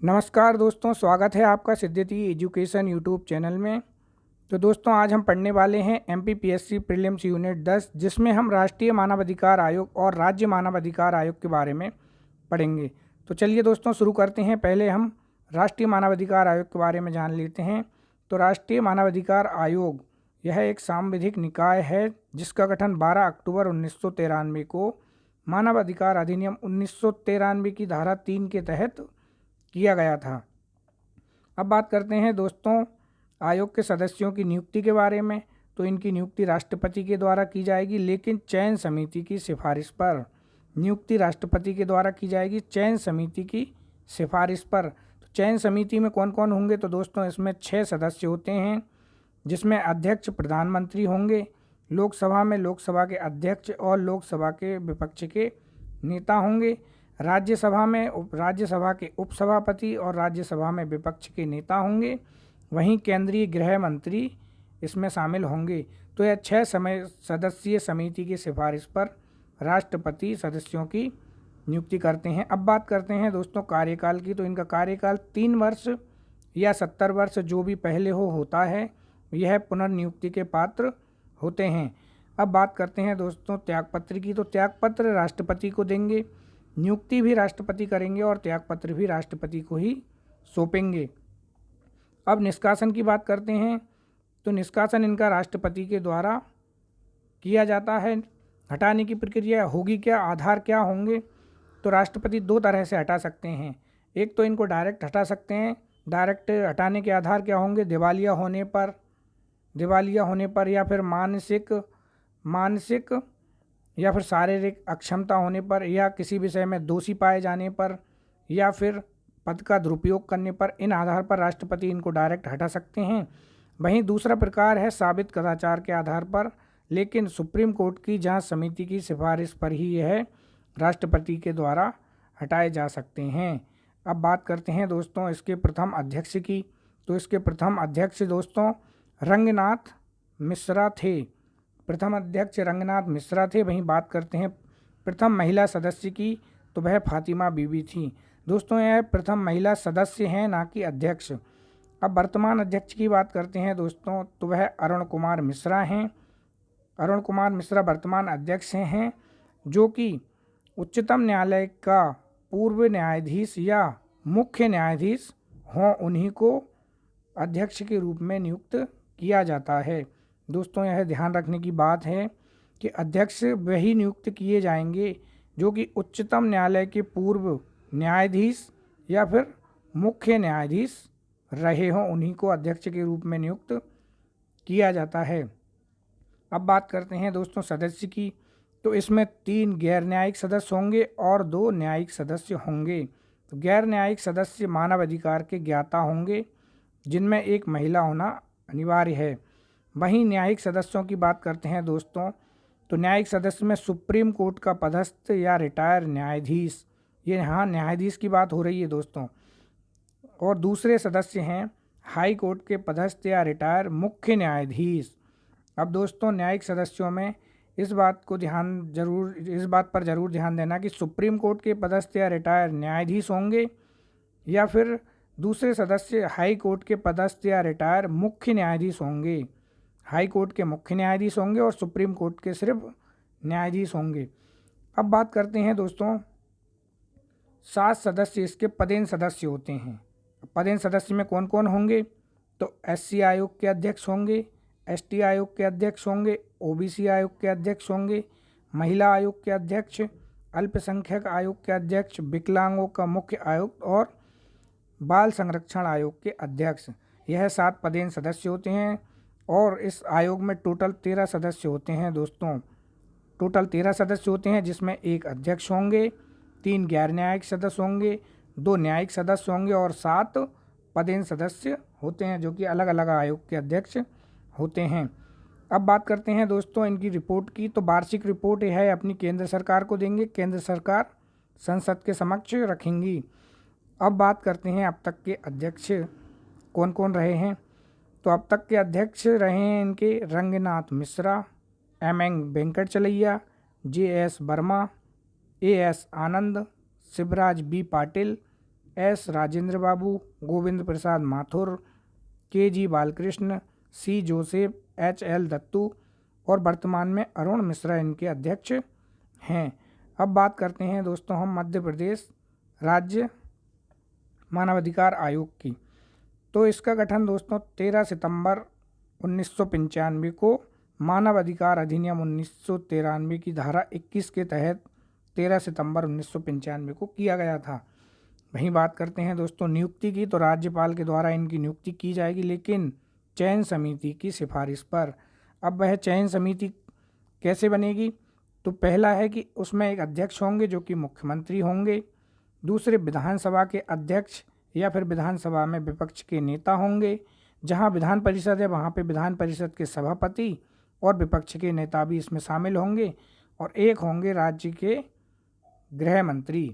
नमस्कार दोस्तों, स्वागत है आपका सिद्धि एजुकेशन यूट्यूब चैनल में। तो दोस्तों, आज हम पढ़ने वाले हैं एमपीपीएससी प्रीलिम्स यूनिट 10, जिसमें हम राष्ट्रीय मानवाधिकार आयोग और राज्य मानवाधिकार आयोग के बारे में पढ़ेंगे। तो चलिए दोस्तों, शुरू करते हैं। पहले हम राष्ट्रीय मानवाधिकार आयोग के बारे में जान लेते हैं। तो राष्ट्रीय मानवाधिकार आयोग यह एक सांविधिक निकाय है जिसका गठन 12 अक्टूबर 1993 को मानवाधिकार अधिनियम 1993 की धारा 3 के तहत किया गया था। अब बात करते हैं दोस्तों आयोग के सदस्यों की नियुक्ति के बारे में। तो इनकी नियुक्ति राष्ट्रपति के द्वारा की जाएगी, लेकिन चयन समिति की सिफारिश पर। नियुक्ति राष्ट्रपति के द्वारा की जाएगी, चयन समिति की सिफारिश पर। तो चयन समिति में कौन कौन होंगे? तो दोस्तों इसमें 6 सदस्य होते हैं, जिसमें अध्यक्ष प्रधानमंत्री होंगे। लोकसभा में लोकसभा के अध्यक्ष और लोकसभा के विपक्ष के नेता होंगे। राज्यसभा के उपसभापति और राज्यसभा में विपक्ष के नेता होंगे। वहीं केंद्रीय गृह मंत्री इसमें शामिल होंगे। तो यह 6 सदस्यीय समिति की सिफारिश पर राष्ट्रपति सदस्यों की नियुक्ति करते हैं। अब बात करते हैं दोस्तों कार्यकाल की। तो इनका कार्यकाल 3 वर्ष या 70 वर्ष जो भी पहले होता है, यह पुनर्नियुक्ति के पात्र होते हैं। अब बात करते हैं दोस्तों त्यागपत्र की। तो त्यागपत्र राष्ट्रपति को देंगे, नियुक्ति भी राष्ट्रपति करेंगे और त्यागपत्र भी राष्ट्रपति को ही सौंपेंगे। अब निष्कासन की बात करते हैं। तो निष्कासन इनका राष्ट्रपति के द्वारा किया जाता है। हटाने की प्रक्रिया होगी क्या, आधार क्या होंगे? तो राष्ट्रपति 2 तरह से हटा सकते हैं। एक तो इनको डायरेक्ट हटा सकते हैं। डायरेक्ट हटाने के आधार क्या होंगे? दिवालिया होने पर या फिर मानसिक या फिर शारीरिक अक्षमता होने पर, या किसी विषय में दोषी पाए जाने पर, या फिर पद का दुरुपयोग करने पर। इन आधार पर राष्ट्रपति इनको डायरेक्ट हटा सकते हैं। वहीं दूसरा प्रकार है साबित कदाचार के आधार पर, लेकिन सुप्रीम कोर्ट की जांच समिति की सिफारिश पर ही यह राष्ट्रपति के द्वारा हटाए जा सकते हैं। अब बात करते हैं दोस्तों इसके प्रथम अध्यक्ष की। तो इसके प्रथम अध्यक्ष दोस्तों रंगनाथ मिश्रा थे। प्रथम अध्यक्ष रंगनाथ मिश्रा थे। वहीं बात करते हैं प्रथम महिला सदस्य की, तो वह फातिमा बीबी थी। दोस्तों यह प्रथम महिला सदस्य हैं, ना कि अध्यक्ष। अब वर्तमान अध्यक्ष की बात करते हैं दोस्तों, तो वह अरुण कुमार मिश्रा हैं। अरुण कुमार मिश्रा वर्तमान अध्यक्ष हैं, जो कि उच्चतम न्यायालय का पूर्व न्यायाधीश या मुख्य न्यायाधीश हों, उन्हीं को अध्यक्ष के रूप में नियुक्त किया जाता है। दोस्तों यह ध्यान रखने की बात है कि अध्यक्ष वही नियुक्त किए जाएंगे जो कि उच्चतम न्यायालय के पूर्व न्यायाधीश या फिर मुख्य न्यायाधीश रहे हों, उन्हीं को अध्यक्ष के रूप में नियुक्त किया जाता है। अब बात करते हैं दोस्तों सदस्य की। तो इसमें 3 गैर न्यायिक सदस्य होंगे और 2 न्यायिक सदस्य होंगे। तो गैर न्यायिक सदस्य मानव अधिकार के ज्ञाता होंगे, जिनमें एक महिला होना अनिवार्य है। वहीं न्यायिक सदस्यों की बात करते हैं दोस्तों, तो न्यायिक सदस्य में सुप्रीम कोर्ट का पदस्थ या रिटायर न्यायाधीश, ये यहाँ न्यायाधीश की बात हो रही है दोस्तों। और दूसरे सदस्य हैं हाई कोर्ट के पदस्थ या रिटायर मुख्य न्यायाधीश। अब दोस्तों न्यायिक सदस्यों में इस बात पर ज़रूर ध्यान देना कि सुप्रीम कोर्ट के पदस्थ या रिटायर न्यायाधीश होंगे, या फिर दूसरे सदस्य हाई कोर्ट के पदस्थ या रिटायर मुख्य न्यायाधीश होंगे। हाई कोर्ट के मुख्य न्यायाधीश होंगे और सुप्रीम कोर्ट के सिर्फ न्यायाधीश होंगे। अब बात करते हैं दोस्तों 7 सदस्य इसके पदेन सदस्य होते हैं। पदेन सदस्य में कौन कौन होंगे? तो एससी आयोग के अध्यक्ष होंगे, एसटी आयोग के अध्यक्ष होंगे, ओबीसी आयोग के अध्यक्ष होंगे, महिला आयोग के अध्यक्ष, अल्पसंख्यक आयोग के अध्यक्ष, विकलांगों का मुख्य आयुक्त और बाल संरक्षण आयोग के अध्यक्ष। यह 7 पदेन सदस्य होते हैं और इस आयोग में टोटल 13 सदस्य होते हैं दोस्तों। टोटल 13 सदस्य होते हैं, जिसमें 1 अध्यक्ष होंगे, 3 गैर न्यायिक सदस्य होंगे, 2 न्यायिक सदस्य होंगे और 7 पदेन सदस्य होते हैं, जो कि अलग अलग आयोग के अध्यक्ष होते हैं। अब बात करते हैं दोस्तों इनकी रिपोर्ट की। तो वार्षिक रिपोर्ट यह है अपनी केंद्र सरकार को देंगे, केंद्र सरकार संसद के समक्ष रखेंगी। अब बात करते हैं अब तक के अध्यक्ष कौन कौन रहे हैं। तो अब तक के अध्यक्ष रहे हैं इनके Ranganath Mishra, M Venkatachaliah, JS Verma, AS Anand, Shivraj B Patil, S Rajendra Babu, Govind Prasad Mathur, K G Balakrishna, C Joseph, H L Dattu और वर्तमान में अरुण मिश्रा इनके अध्यक्ष हैं। अब बात करते हैं दोस्तों हम मध्य प्रदेश राज्य मानवाधिकार आयोग की। तो इसका गठन दोस्तों 13 सितंबर 1995 को मानव अधिकार अधिनियम 1993 की धारा 21 के तहत 13 सितंबर 1995 को किया गया था। वहीं बात करते हैं दोस्तों नियुक्ति की, तो राज्यपाल के द्वारा इनकी नियुक्ति की जाएगी, लेकिन चयन समिति की सिफारिश पर। अब वह चयन समिति कैसे बनेगी? तो पहला है कि उसमें एक अध्यक्ष होंगे जो कि मुख्यमंत्री होंगे, दूसरे विधानसभा के अध्यक्ष या फिर विधानसभा में विपक्ष के नेता होंगे, जहां विधान परिषद है वहां पे विधान परिषद के सभापति और विपक्ष के नेता भी इसमें शामिल होंगे, और एक होंगे राज्य के गृह मंत्री।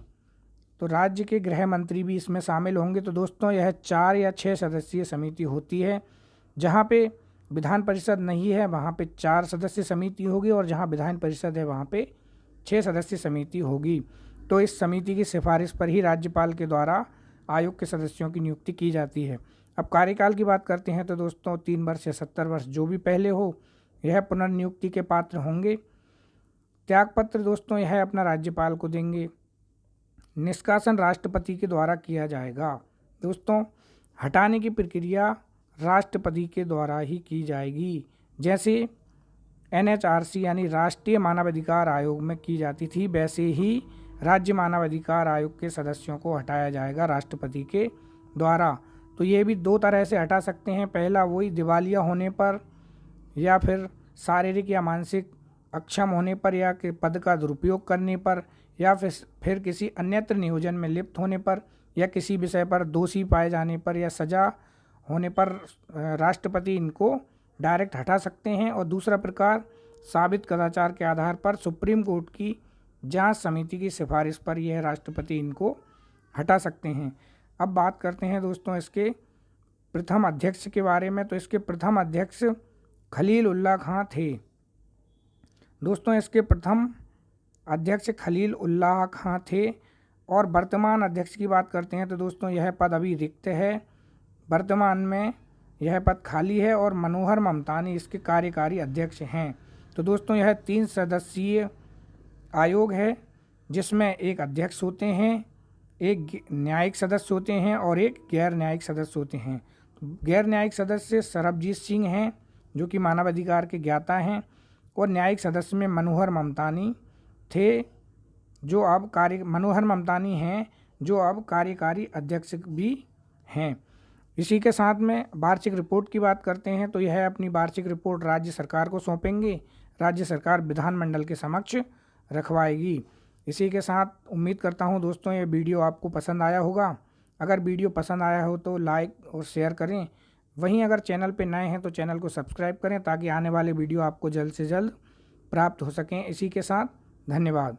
तो राज्य के गृह मंत्री भी इसमें शामिल होंगे। तो दोस्तों यह 4 या 6 सदस्यीय समिति होती है। जहाँ पे विधान परिषद नहीं है वहाँ पे 4 सदस्य समिति होगी, और जहाँ विधान परिषद है वहाँ पे 6 सदस्य समिति होगी। तो इस समिति की सिफारिश पर ही राज्यपाल के द्वारा आयोग के सदस्यों की नियुक्ति की जाती है। अब कार्यकाल की बात करते हैं तो दोस्तों 3 वर्ष या 70 वर्ष जो भी पहले हो यह पुनर्नियुक्ति के पात्र होंगे। त्यागपत्र दोस्तों यह अपना राज्यपाल को देंगे। निष्कासन राष्ट्रपति के द्वारा किया जाएगा। दोस्तों हटाने की प्रक्रिया राष्ट्रपति के द्वारा ही की जाएगी, जैसे NHRC यानी राष्ट्रीय मानवाधिकार आयोग में की जाती थी, वैसे ही राज्य मानवाधिकार आयोग के सदस्यों को हटाया जाएगा राष्ट्रपति के द्वारा। तो ये भी 2 तरह से हटा सकते हैं। पहला वही दिवालिया होने पर, या फिर शारीरिक या मानसिक अक्षम होने पर, या कि पद का दुरुपयोग करने पर, या फिर किसी अन्यत्र नियोजन में लिप्त होने पर, या किसी विषय पर दोषी पाए जाने पर या सजा होने पर राष्ट्रपति इनको डायरेक्ट हटा सकते हैं। और दूसरा प्रकार साबित कदाचार के आधार पर सुप्रीम कोर्ट की जांच समिति की सिफारिश पर यह राष्ट्रपति इनको हटा सकते हैं। अब बात करते हैं दोस्तों इसके प्रथम अध्यक्ष के बारे में। तो इसके प्रथम अध्यक्ष खलील उल्लाह खां थे। दोस्तों इसके प्रथम अध्यक्ष खलील उल्लाह खां थे। और वर्तमान अध्यक्ष की बात करते हैं तो दोस्तों यह पद अभी रिक्त है, वर्तमान में यह पद खाली है, और मनोहर ममतानी इसके कार्यकारी अध्यक्ष हैं। तो दोस्तों यह 3 सदस्यीय आयोग है, जिसमें एक अध्यक्ष होते हैं, एक न्यायिक सदस्य होते हैं और एक गैर न्यायिक सदस्य होते हैं। गैर न्यायिक सदस्य सरबजीत सिंह हैं जो कि मानवाधिकार के ज्ञाता हैं, और न्यायिक सदस्य में मनोहर ममतानी थे जो अब मनोहर ममतानी हैं जो अब कार्यकारी अध्यक्ष भी हैं। इसी के साथ में वार्षिक रिपोर्ट की बात करते हैं तो यह अपनी वार्षिक रिपोर्ट राज्य सरकार को सौंपेंगे, राज्य सरकार विधानमंडल के समक्ष रखवाएगी। इसी के साथ उम्मीद करता हूं दोस्तों ये वीडियो आपको पसंद आया होगा। अगर वीडियो पसंद आया हो तो लाइक और शेयर करें। वहीं अगर चैनल पे नए हैं तो चैनल को सब्सक्राइब करें ताकि आने वाले वीडियो आपको जल्द से जल्द प्राप्त हो सकें। इसी के साथ धन्यवाद।